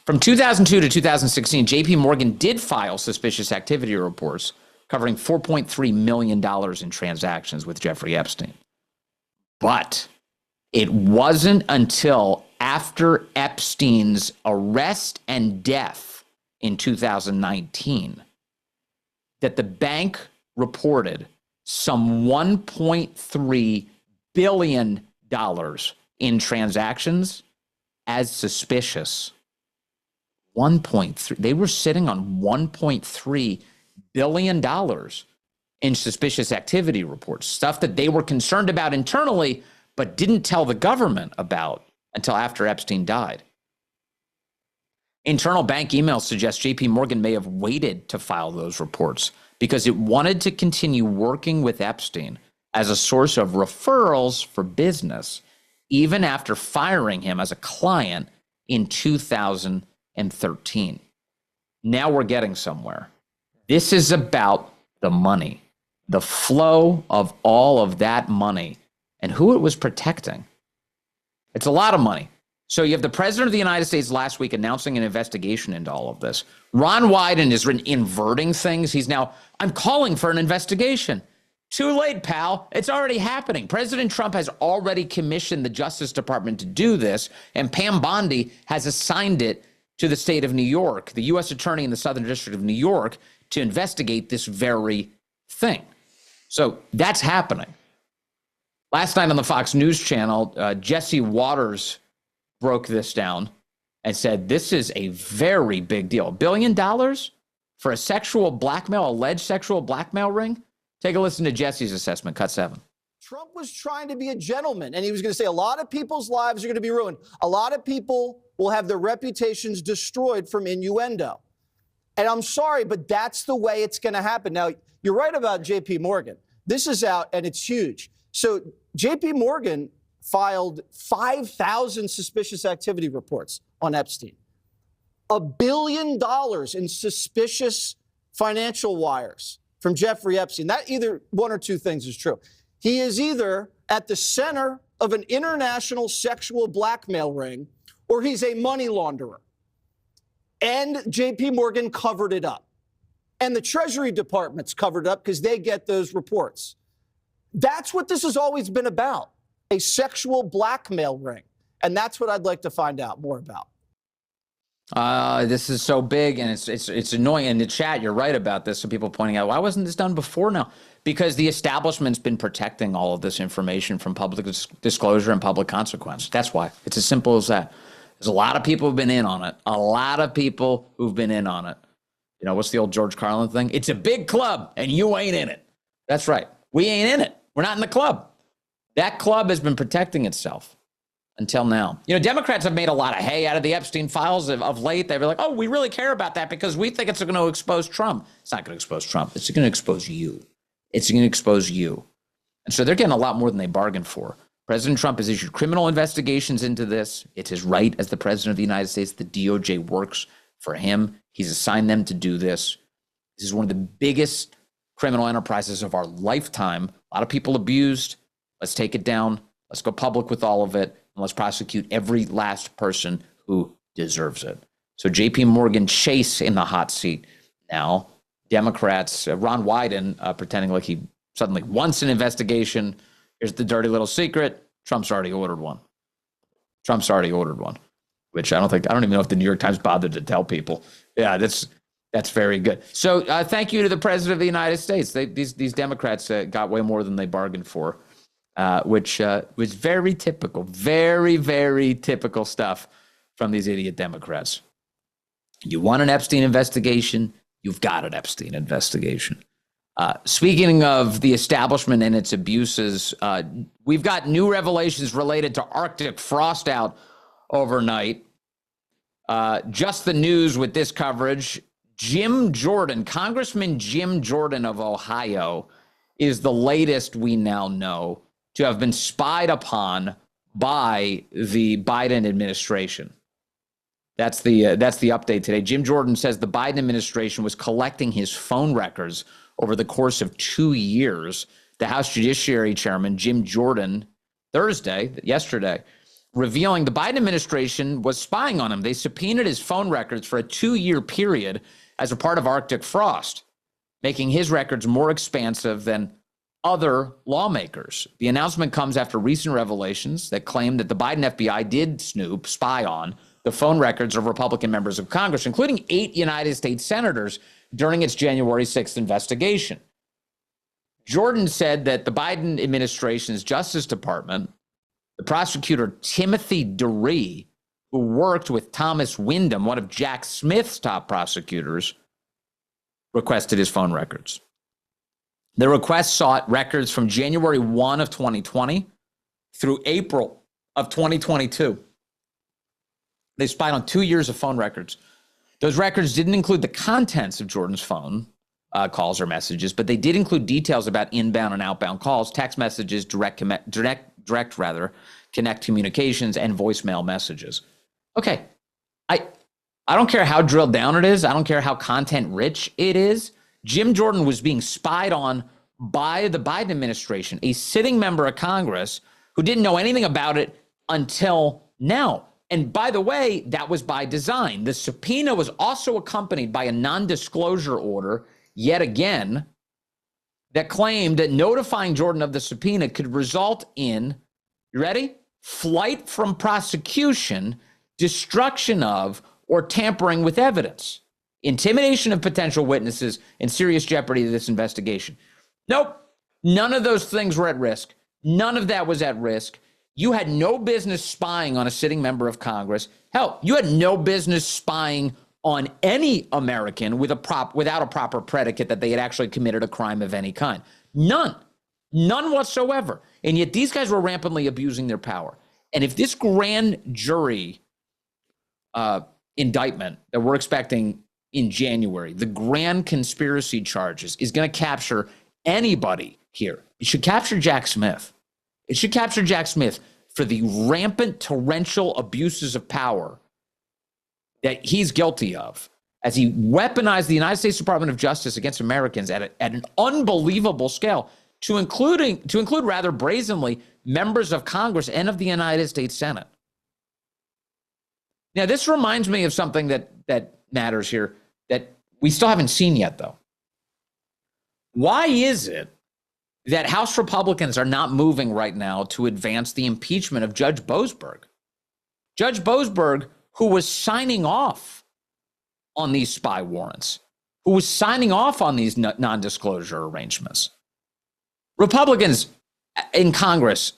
From 2002 to 2016, JP Morgan did file suspicious activity reports covering $4.3 million in transactions with Jeffrey Epstein. But it wasn't until after Epstein's arrest and death in 2019 that the bank reported some $1.3 billion in transactions as suspicious. 1.3. They were sitting on $1.3 billion in suspicious activity reports, stuff that they were concerned about internally, but didn't tell the government about until after Epstein died. Internal bank emails suggest JP Morgan may have waited to file those reports because it wanted to continue working with Epstein as a source of referrals for business, even after firing him as a client in 2013. Now we're getting somewhere. This is about the money, the flow of all of that money and who it was protecting. It's a lot of money. So you have the president of the United States last week announcing an investigation into all of this. Ron Wyden is inverting things. He's now, I'm calling for an investigation. Too late, pal. It's already happening. President Trump has already commissioned the Justice Department to do this, and Pam Bondi has assigned it to the state of New York, the U.S. attorney in the Southern District of New York, to investigate this very thing. So that's happening. Last night on the Fox News channel, Jesse Waters broke this down and said this is a very big deal. $1 billion for a sexual blackmail, alleged sexual blackmail ring? Take a listen to Jesse's assessment, cut 7. Trump was trying to be a gentleman, and he was going to say a lot of people's lives are going to be ruined. A lot of people will have their reputations destroyed from innuendo. And I'm sorry, but that's the way it's going to happen. Now, you're right about J.P. Morgan. This is out, and it's huge. So J.P. Morgan filed 5,000 suspicious activity reports on Epstein. $1 billion in suspicious financial wires from Jeffrey Epstein. That either one or two things is true. He is either at the center of an international sexual blackmail ring, or he's a money launderer. And J.P. Morgan covered it up. And the Treasury Department's covered it up because they get those reports. That's what this has always been about, a sexual blackmail ring. And that's what I'd like to find out more about. This is so big, and it's annoying. In the chat, you're right about this. Some people pointing out, why wasn't this done before now? Because the establishment's been protecting all of this information from public disclosure and public consequence. That's why. It's as simple as that. There's a lot of people who've been in on it. A lot of people who've been in on it. You know, what's the old George Carlin thing? It's a big club, and you ain't in it. That's right. We ain't in it. We're not in the club. That club has been protecting itself until now. You know, Democrats have made a lot of hay out of the Epstein files of late. They were like, oh, we really care about that because we think it's going to expose Trump. It's not going to expose Trump. It's going to expose you. It's going to expose you. And so they're getting a lot more than they bargained for. President Trump has issued criminal investigations into this. It's his right as the president of the United States. The DOJ works for him. He's assigned them to do this. This is one of the biggest criminal enterprises of our lifetime. A lot of people abused. Let's take it down. Let's go public with all of it. And let's prosecute every last person who deserves it. So J.P. Morgan Chase in the hot seat now. Democrats, Ron Wyden pretending like he suddenly wants an investigation. Here's the dirty little secret. Trump's already ordered one. Trump's already ordered one, which I don't even know if the New York Times bothered to tell people. Yeah, that's very good. So thank you to the president of the United States. These Democrats got way more than they bargained for, which was very typical, very, very typical stuff from these idiot Democrats. You want an Epstein investigation? You've got an Epstein investigation. Speaking of the establishment and its abuses, we've got new revelations related to Arctic frost out overnight. Just the news with this coverage. Jim Jordan, Congressman Jim Jordan of Ohio, is the latest we now know to have been spied upon by the Biden administration. That's the update today. Jim Jordan says the Biden administration was collecting his phone records over the course of 2 years. The House Judiciary Chairman, Jim Jordan, yesterday, revealing the Biden administration was spying on him. They subpoenaed his phone records for a 2-year period as a part of Arctic frost, making his records more expansive than other lawmakers. The announcement comes after recent revelations that claim that the Biden FBI did spy on the phone records of Republican members of Congress, including 8 United States senators, during its January 6th investigation. Jordan said that the Biden administration's Justice Department, the prosecutor Timothy DeRee, who worked with Thomas Windham, one of Jack Smith's top prosecutors, requested his phone records. The request sought records from January 1 of 2020 through April of 2022. They spied on 2 years of phone records. Those records didn't include the contents of Jordan's phone calls or messages, but they did include details about inbound and outbound calls, text messages, direct connect communications, and voicemail messages. Okay, I don't care how drilled down it is. I don't care how content rich it is. Jim Jordan was being spied on by the Biden administration, a sitting member of Congress who didn't know anything about it until now. And by the way, that was by design. The subpoena was also accompanied by a non-disclosure order, yet again, that claimed that notifying Jordan of the subpoena could result in, you ready? Flight from prosecution, destruction of, or tampering with evidence, intimidation of potential witnesses, and serious jeopardy to this investigation. Nope. None of those things were at risk. None of that was at risk. You had no business spying on a sitting member of Congress. Hell, you had no business spying on any American without a proper predicate that they had actually committed a crime of any kind. None whatsoever. And yet these guys were rampantly abusing their power. And if this grand jury indictment that we're expecting in January, the grand conspiracy charges, is going to capture anybody here, it should capture Jack Smith. It should capture Jack Smith for the rampant torrential abuses of power that he's guilty of, as he weaponized the United States Department of Justice against Americans at an unbelievable scale, to include rather brazenly members of Congress and of the United States Senate. Now, this reminds me of something that matters here that we still haven't seen yet, though. Why is it that House Republicans are not moving right now to advance the impeachment of Judge Boasberg? Judge Boasberg, who was signing off on these spy warrants, who was signing off on these non-disclosure arrangements. Republicans in Congress,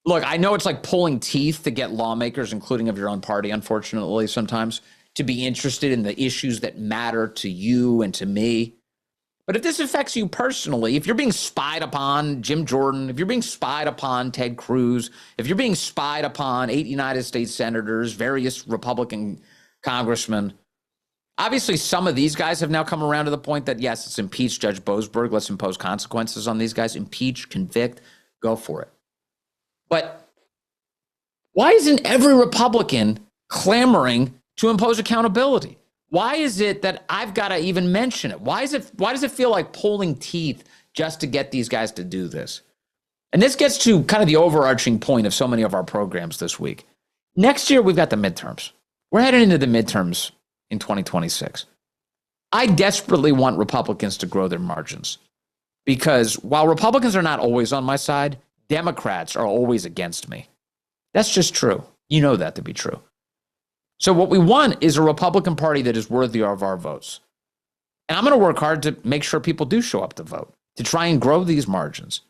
look, I know it's like pulling teeth to get lawmakers, including of your own party, unfortunately, sometimes, to be interested in the issues that matter to you and to me. But if this affects you personally, if you're being spied upon Jim Jordan, if you're being spied upon Ted Cruz, if you're being spied upon 8 United States senators, various Republican congressmen, obviously some of these guys have now come around to the point that, yes, let's impeach Judge Boasberg. Let's impose consequences on these guys. Impeach, convict, go for it. But why isn't every Republican clamoring to impose accountability? Why is it that I've got to even mention it? Why does it feel like pulling teeth just to get these guys to do this? And this gets to kind of the overarching point of so many of our programs this week. Next year, we've got the midterms. We're heading into the midterms in 2026. I desperately want Republicans to grow their margins, because while Republicans are not always on my side, Democrats are always against me. That's just true. You know that to be true. So what we want is a Republican Party that is worthy of our votes. And I'm going to work hard to make sure people do show up to vote, to try and grow these margins.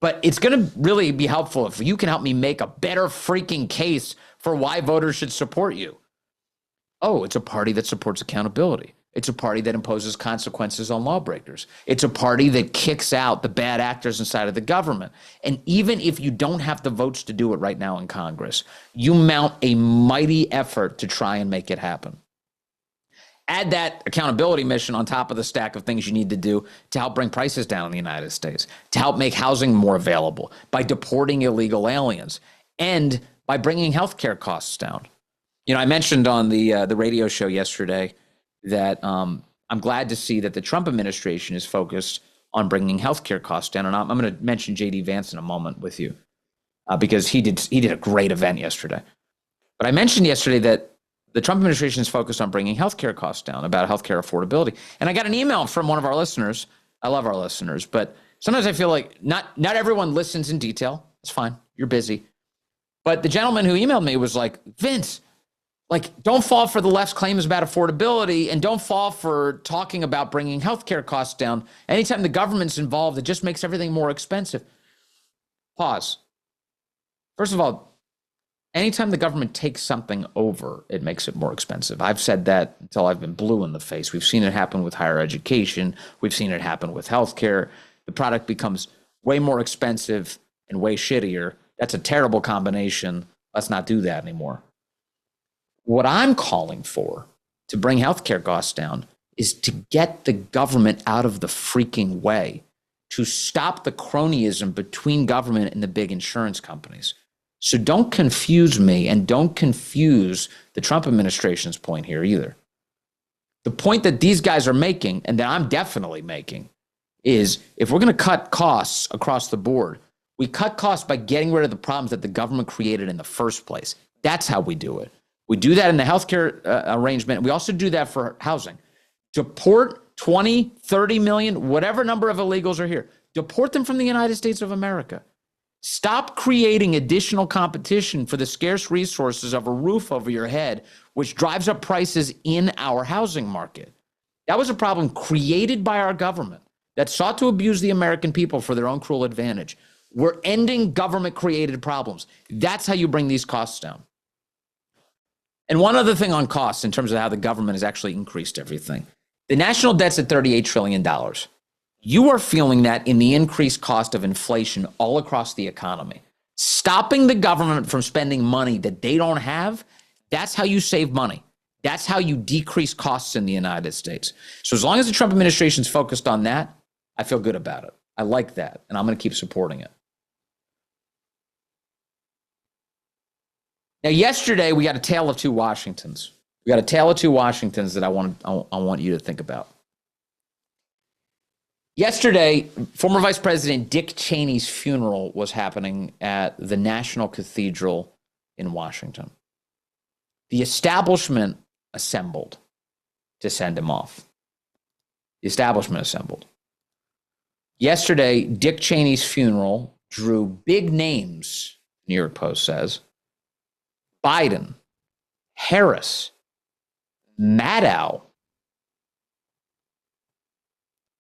But it's going to really be helpful if you can help me make a better freaking case for why voters should support you. Oh, it's a party that supports accountability. It's a party that imposes consequences on lawbreakers. It's a party that kicks out the bad actors inside of the government. And even if you don't have the votes to do it right now in Congress, you mount a mighty effort to try and make it happen. Add that accountability mission on top of the stack of things you need to do to help bring prices down in the United States, to help make housing more available, by deporting illegal aliens, and by bringing healthcare costs down. You know, I mentioned on the radio show yesterday that I'm glad to see that the Trump administration is focused on bringing healthcare costs down. And I'm going to mention J.D. Vance in a moment with you because he did a great event yesterday. But I mentioned yesterday that the Trump administration is focused on bringing healthcare costs down, about healthcare affordability. And I got an email from one of our listeners. I love our listeners, but sometimes I feel like not everyone listens in detail. It's fine. You're busy. But the gentleman who emailed me was like, Vince, like, don't fall for the left's claims about affordability, and don't fall for talking about bringing healthcare costs down. Anytime the government's involved, it just makes everything more expensive. Pause. First of all, anytime the government takes something over, it makes it more expensive. I've said that until I've been blue in the face. We've seen it happen with higher education. We've seen it happen with healthcare. The product becomes way more expensive and way shittier. That's a terrible combination. Let's not do that anymore. What I'm calling for to bring healthcare costs down is to get the government out of the freaking way, to stop the cronyism between government and the big insurance companies. So don't confuse me, and don't confuse the Trump administration's point here either. The point that these guys are making, and that I'm definitely making, is if we're going to cut costs across the board, we cut costs by getting rid of the problems that the government created in the first place. That's how we do it. We do that in the healthcare arrangement. We also do that for housing. Deport 20, 30 million, whatever number of illegals are here. Deport them from the United States of America. Stop creating additional competition for the scarce resources of a roof over your head, which drives up prices in our housing market. That was a problem created by our government that sought to abuse the American people for their own cruel advantage. We're ending government-created problems. That's how you bring these costs down. And one other thing on costs in terms of how the government has actually increased everything. The national debt's at $38 trillion. You are feeling that in the increased cost of inflation all across the economy. Stopping the government from spending money that they don't have, that's how you save money. That's how you decrease costs in the United States. So as long as the Trump administration is focused on that, I feel good about it. I like that, and I'm going to keep supporting it. Now, yesterday, we got a tale of two Washingtons. We got a tale of two Washingtons that I want you to think about. Yesterday, former Vice President Dick Cheney's funeral was happening at the National Cathedral in Washington. The establishment assembled to send him off. The establishment assembled. Yesterday, Dick Cheney's funeral drew big names, New York Post says. Biden, Harris, Maddow.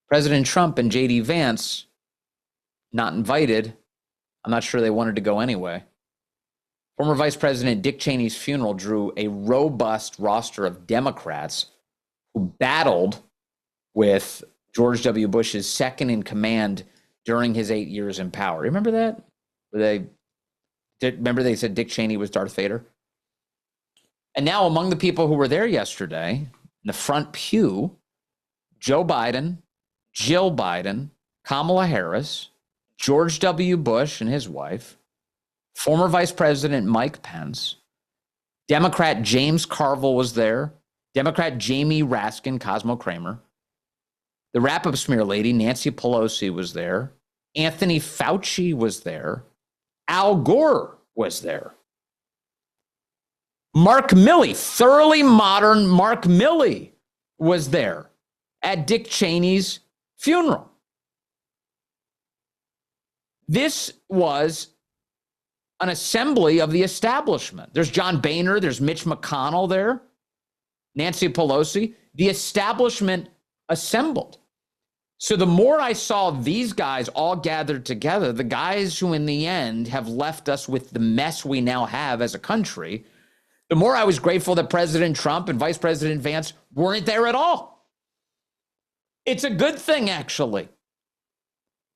President Trump and J.D. Vance, not invited. I'm not sure they wanted to go anyway. Former Vice President Dick Cheney's funeral drew a robust roster of Democrats who battled with George W. Bush's second in command during his 8 years in power. Remember that? Remember they said Dick Cheney was Darth Vader? And now among the people who were there yesterday, in the front pew, Joe Biden, Jill Biden, Kamala Harris, George W. Bush and his wife, former Vice President Mike Pence, Democrat James Carville was there, Democrat Jamie Raskin, Cosmo Kramer, the wrap-up smear lady, Nancy Pelosi, was there, Anthony Fauci was there, Al Gore was there. Mark Milley, thoroughly modern Mark Milley, was there at Dick Cheney's funeral. This was an assembly of the establishment. There's John Boehner, there's Mitch McConnell there, Nancy Pelosi. The establishment assembled. So the more I saw these guys all gathered together, the guys who in the end have left us with the mess we now have as a country, the more I was grateful that President Trump and Vice President Vance weren't there at all. It's a good thing, actually.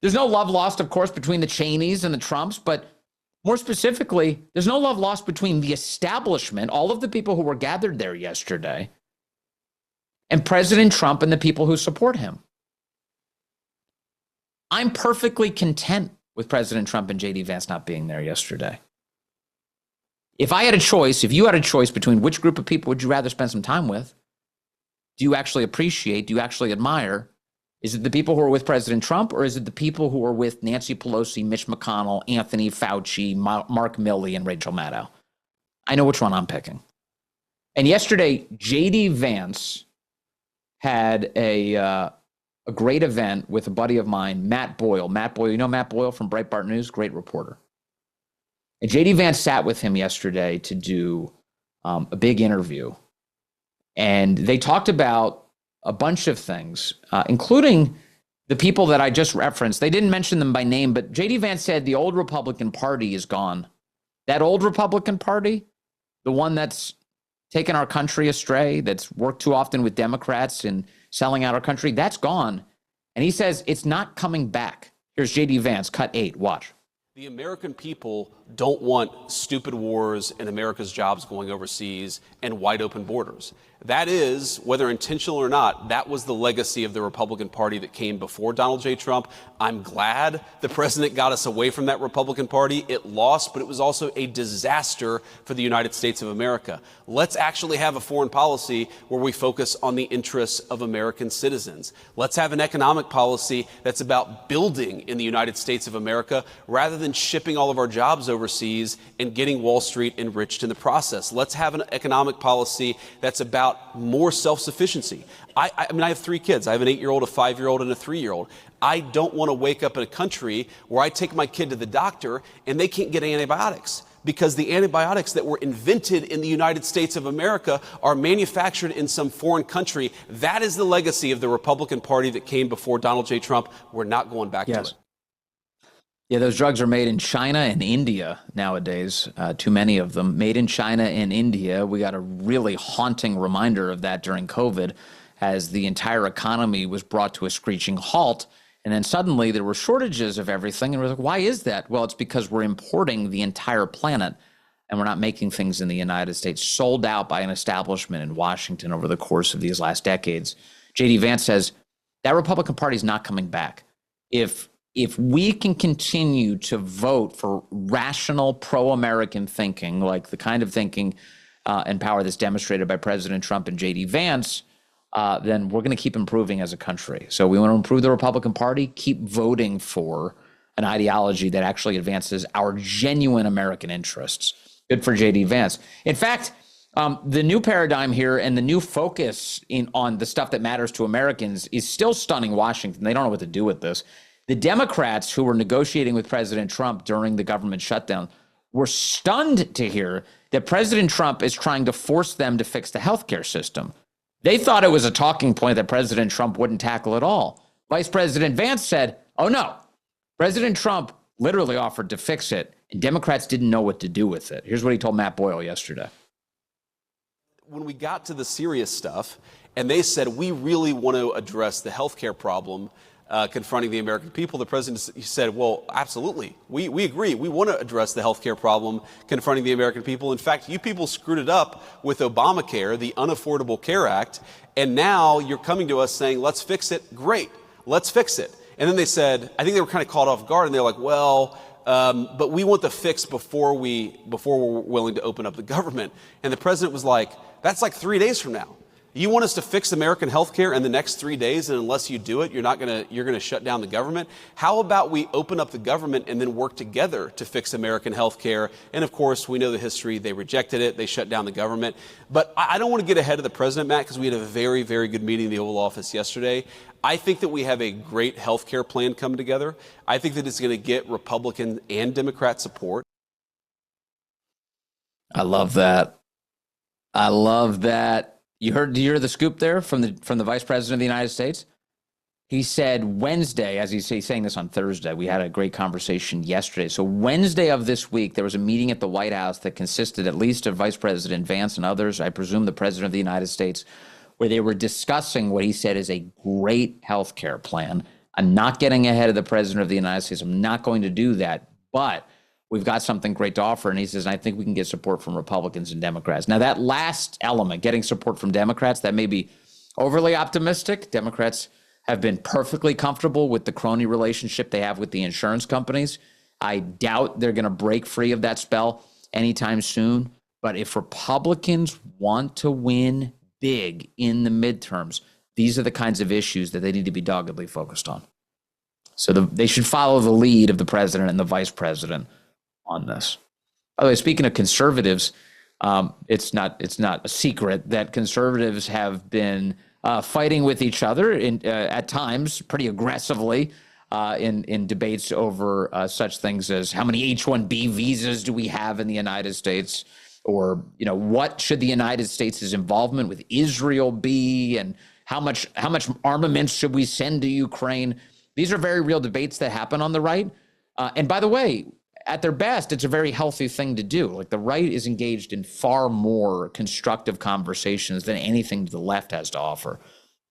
There's no love lost, of course, between the Cheneys and the Trumps, but more specifically, there's no love lost between the establishment, all of the people who were gathered there yesterday, and President Trump and the people who support him. I'm perfectly content with President Trump and J.D. Vance not being there yesterday. If I had a choice, if you had a choice between which group of people would you rather spend some time with, do you actually appreciate, do you actually admire? Is it the people who are with President Trump, or is it the people who are with Nancy Pelosi, Mitch McConnell, Anthony Fauci, Mark Milley, and Rachel Maddow? I know which one I'm picking. And yesterday, J.D. Vance had a great event with a buddy of mine, Matt Boyle. Matt Boyle, you know Matt Boyle from Breitbart News? Great reporter. And J.D. Vance sat with him yesterday to do a big interview. And they talked about a bunch of things, including the people that I just referenced. They didn't mention them by name, but J.D. Vance said the old Republican Party is gone. That old Republican Party, the one that's taken our country astray, that's worked too often with Democrats and selling out our country, that's gone. And he says it's not coming back. Here's J.D. Vance, cut 8. Watch. The American people don't want stupid wars and America's jobs going overseas and wide open borders. That is, whether intentional or not, that was the legacy of the Republican Party that came before Donald J. Trump. I'm glad the president got us away from that Republican Party. It lost, but it was also a disaster for the United States of America. Let's actually have a foreign policy where we focus on the interests of American citizens. Let's have an economic policy that's about building in the United States of America rather than shipping all of our jobs overseas and getting Wall Street enriched in the process. Let's have an economic policy that's about more self-sufficiency. I mean, I have 3 kids. I have an 8-year-old, a 5-year-old, and a 3-year-old. I don't want to wake up in a country where I take my kid to the doctor and they can't get antibiotics because the antibiotics that were invented in the United States of America are manufactured in some foreign country. That is the legacy of the Republican Party that came before Donald J. Trump. We're not going back to it. Yeah, those drugs are made in China and India nowadays, too many of them. Made in China and India. We got a really haunting reminder of that during COVID as the entire economy was brought to a screeching halt. And then suddenly there were shortages of everything. And we're like, why is that? Well, it's because we're importing the entire planet and we're not making things in the United States, sold out by an establishment in Washington over the course of these last decades. J.D. Vance says that Republican Party is not coming back. If we can continue to vote for rational pro-American thinking, like the kind of thinking and power that's demonstrated by President Trump and J.D. Vance, then we're going to keep improving as a country. So we want to improve the Republican Party, keep voting for an ideology that actually advances our genuine American interests. Good for J.D. Vance. In fact, the new paradigm here and the new focus on the stuff that matters to Americans is still stunning Washington. They don't know what to do with this. The Democrats who were negotiating with President Trump during the government shutdown were stunned to hear that President Trump is trying to force them to fix the healthcare system. They thought it was a talking point that President Trump wouldn't tackle at all. Vice President Vance said, oh no, President Trump literally offered to fix it, and Democrats didn't know what to do with it. Here's what he told Matt Boyle yesterday. When we got to the serious stuff, and they said, we really want to address the healthcare problem confronting the American people, the president said, well, absolutely. We agree. We want to address the healthcare problem confronting the American people. In fact, you people screwed it up with Obamacare, the Unaffordable Care Act, and now you're coming to us saying, let's fix it. Great. Let's fix it. And then they said, I think they were kind of caught off guard, and they're like, well, but we want the fix before we're willing to open up the government. And the president was like, that's like 3 days from now. You want us to fix American health care in the next 3 days, and unless you do it, you're going to shut down the government? How about we open up the government and then work together to fix American health care? And of course, we know the history. They rejected it. They shut down the government. But I don't want to get ahead of the president, Matt, because we had a very, very good meeting in the Oval Office yesterday. I think that we have a great health care plan coming together. I think that it's going to get Republican and Democrat support. I love that. I love that. Did you hear the scoop there from the Vice President of the United States? He said Wednesday, as he's saying this on Thursday, we had a great conversation yesterday. So Wednesday of this week, there was a meeting at the White House that consisted at least of Vice President Vance and others, I presume the President of the United States, where they were discussing what he said is a great health care plan. I'm not getting ahead of the President of the United States. I'm not going to do that, but we've got something great to offer. And he says, I think we can get support from Republicans and Democrats. Now, that last element, getting support from Democrats, that may be overly optimistic. Democrats have been perfectly comfortable with the crony relationship they have with the insurance companies. I doubt they're going to break free of that spell anytime soon. But if Republicans want to win big in the midterms, these are the kinds of issues that they need to be doggedly focused on. So they should follow the lead of the president and the vice president on this. By the way, speaking of conservatives, it's not a secret that conservatives have been fighting with each other at times pretty aggressively in debates over such things as how many H-1B visas do we have in the United States, or what should the United States' involvement with Israel be, and how much armaments should we send to Ukraine. These are very real debates that happen on the right. And by the way, at their best, it's a very healthy thing to do. Like, the right is engaged in far more constructive conversations than anything the left has to offer.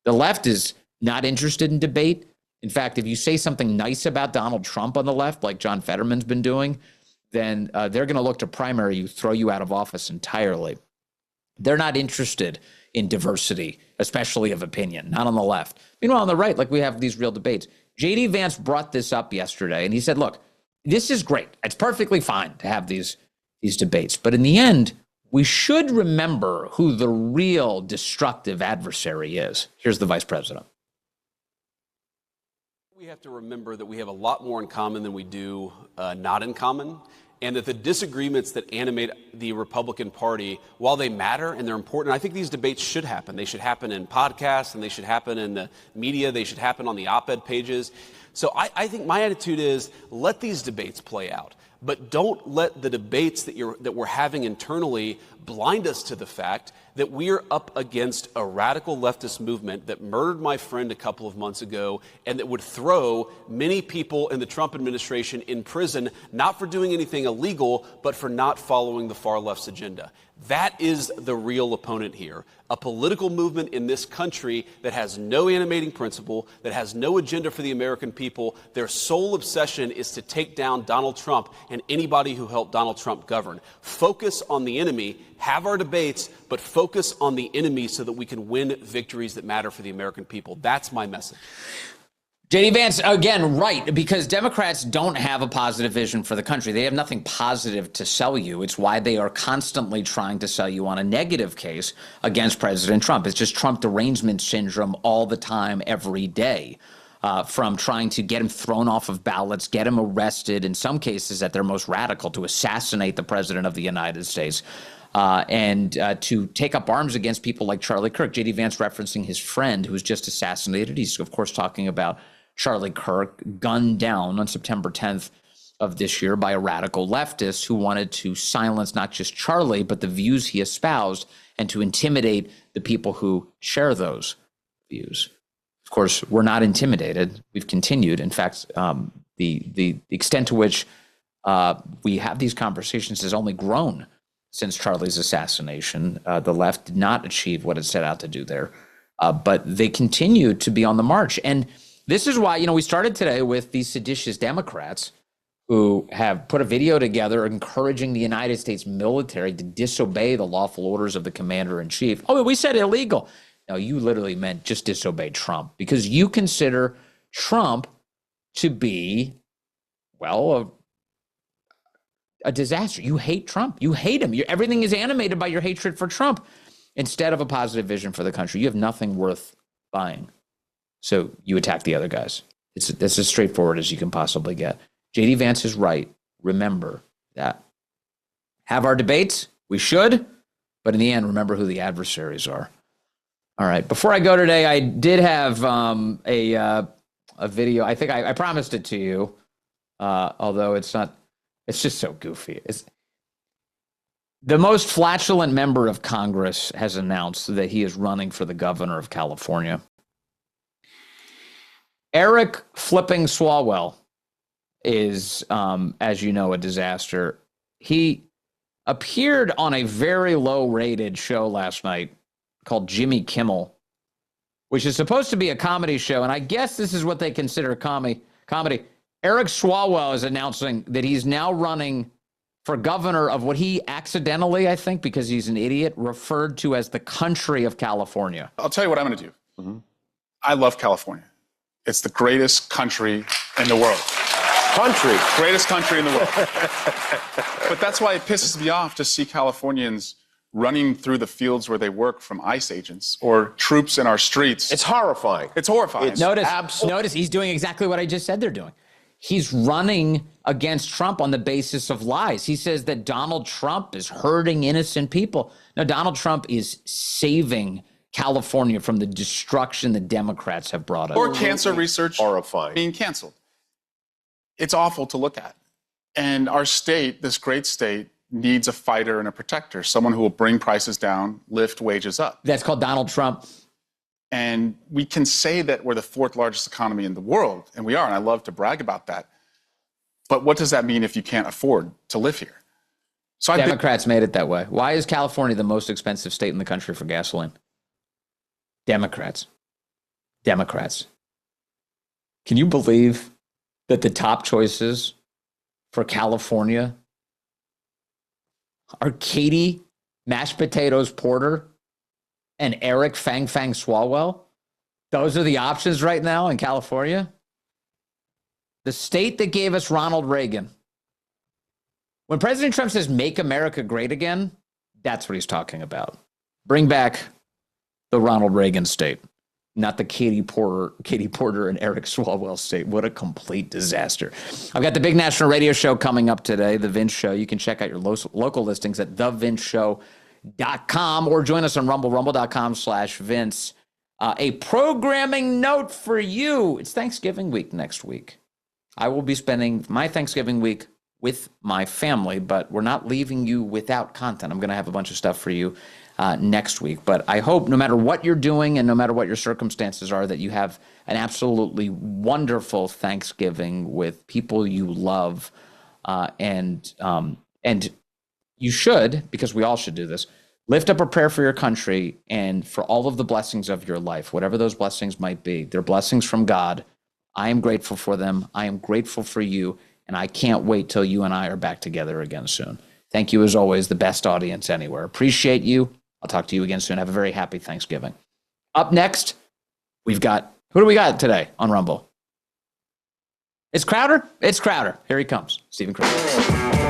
The left is not interested in debate. In fact, if you say something nice about Donald Trump on the left, like John Fetterman's been doing, then they're going to look to primary you, throw you out of office entirely. They're not interested in diversity, especially of opinion, not on the left. Meanwhile, on the right, like we have these real debates. J.D. Vance brought this up yesterday, and he said, look, this is great. It's perfectly fine to have these debates. But in the end, we should remember who the real destructive adversary is. Here's the vice president. We have to remember that we have a lot more in common than we do not in common, and that the disagreements that animate the Republican Party, while they matter and they're important, I think these debates should happen. They should happen in podcasts, and they should happen in the media. They should happen on the op-ed pages. So I think my attitude is let these debates play out. But don't let the debates that we're having internally blind us to the fact that we are up against a radical leftist movement that murdered my friend a couple of months ago and that would throw many people in the Trump administration in prison, not for doing anything illegal, but for not following the far left's agenda. That is the real opponent here. A political movement in this country that has no animating principle, that has no agenda for the American people. Their sole obsession is to take down Donald Trump and anybody who helped Donald Trump govern. Focus on the enemy, have our debates, but focus on the enemy so that we can win victories that matter for the American people. That's my message. J.D. Vance, again, right, because Democrats don't have a positive vision for the country. They have nothing positive to sell you. It's why they are constantly trying to sell you on a negative case against President Trump. It's just Trump derangement syndrome all the time, every day, from trying to get him thrown off of ballots, get him arrested, in some cases at their most radical, to assassinate the president of the United States. And to take up arms against people like Charlie Kirk. J.D. Vance referencing his friend who was just assassinated. He's, of course, talking about Charlie Kirk, gunned down on September 10th of this year by a radical leftist who wanted to silence not just Charlie, but the views he espoused and to intimidate the people who share those views. Of course, we're not intimidated. We've continued. In fact, the extent to which we have these conversations has only grown since Charlie's assassination. The left did not achieve what it set out to do there, but they continue to be on the march. And this is why, we started today with these seditious Democrats who have put a video together encouraging the United States military to disobey the lawful orders of the commander-in-chief. Oh, we said illegal. No, you literally meant just disobey Trump because you consider Trump to be, well, a disaster. You hate Trump. You hate him. Everything is animated by your hatred for Trump instead of a positive vision for the country. You have nothing worth buying. So you attack the other guys. It's as straightforward as you can possibly get. J.D. Vance is right. Remember that. Have our debates? We should. But in the end, remember who the adversaries are. All right. Before I go today, I did have a video. I think I promised it to you, although it's not. It's just so goofy. The most flatulent member of Congress has announced that he is running for the governor of California. Eric Flipping Swalwell is, as you know, a disaster. He appeared on a very low-rated show last night called Jimmy Kimmel, which is supposed to be a comedy show, and I guess this is what they consider comedy. Eric Swalwell is announcing that he's now running for governor of what he accidentally, I think, because he's an idiot, referred to as the country of California. I'll tell you what I'm going to do. Mm-hmm. I love California. It's the greatest country in the world. Greatest country in the world. But that's why it pisses me off to see Californians running through the fields where they work from ICE agents or troops in our streets. It's horrifying. It's horrifying. Notice he's doing exactly what I just said they're doing. He's running against Trump on the basis of lies. He says that Donald Trump is hurting innocent people. No, Donald Trump is saving California from the destruction the Democrats have brought us. Or cancer research horrifying. Being canceled. It's awful to look at. And our state, this great state, needs a fighter and a protector, someone who will bring prices down, lift wages up. That's called Donald Trump. And we can say that we're the fourth largest economy in the world, and we are, and I love to brag about that. But what does that mean if you can't afford to live here? So Democrats made it that way. Why is California the most expensive state in the country for gasoline? Democrats. Can you believe that the top choices for California are Katie Mashed Potatoes Porter and Eric Fang Fang Swalwell. Those are the options right now in California. The state that gave us Ronald Reagan. When President Trump says, make America great again, that's what he's talking about. Bring back the Ronald Reagan state, not the Katie Porter and Eric Swalwell state. What a complete disaster. I've got the big national radio show coming up today, The Vince Show. You can check out your local listings at thevinceshow.com or join us on rumble.com/Vince. A programming note for you. It's Thanksgiving week next week. I will be spending my Thanksgiving week with my family, but we're not leaving you without content. I'm going to have a bunch of stuff for you next week. But I hope no matter what you're doing and no matter what your circumstances are, that you have an absolutely wonderful Thanksgiving with people you love. And you should, because we all should do this, lift up a prayer for your country and for all of the blessings of your life, whatever those blessings might be. They're blessings from God. I am grateful for them. I am grateful for you. And I can't wait till you and I are back together again soon. Thank you, as always, the best audience anywhere. Appreciate you. I'll talk to you again soon. Have a very happy Thanksgiving. Up next, we've got, who do we got today on Rumble? It's Crowder? It's Crowder. Here he comes, Stephen Crowder.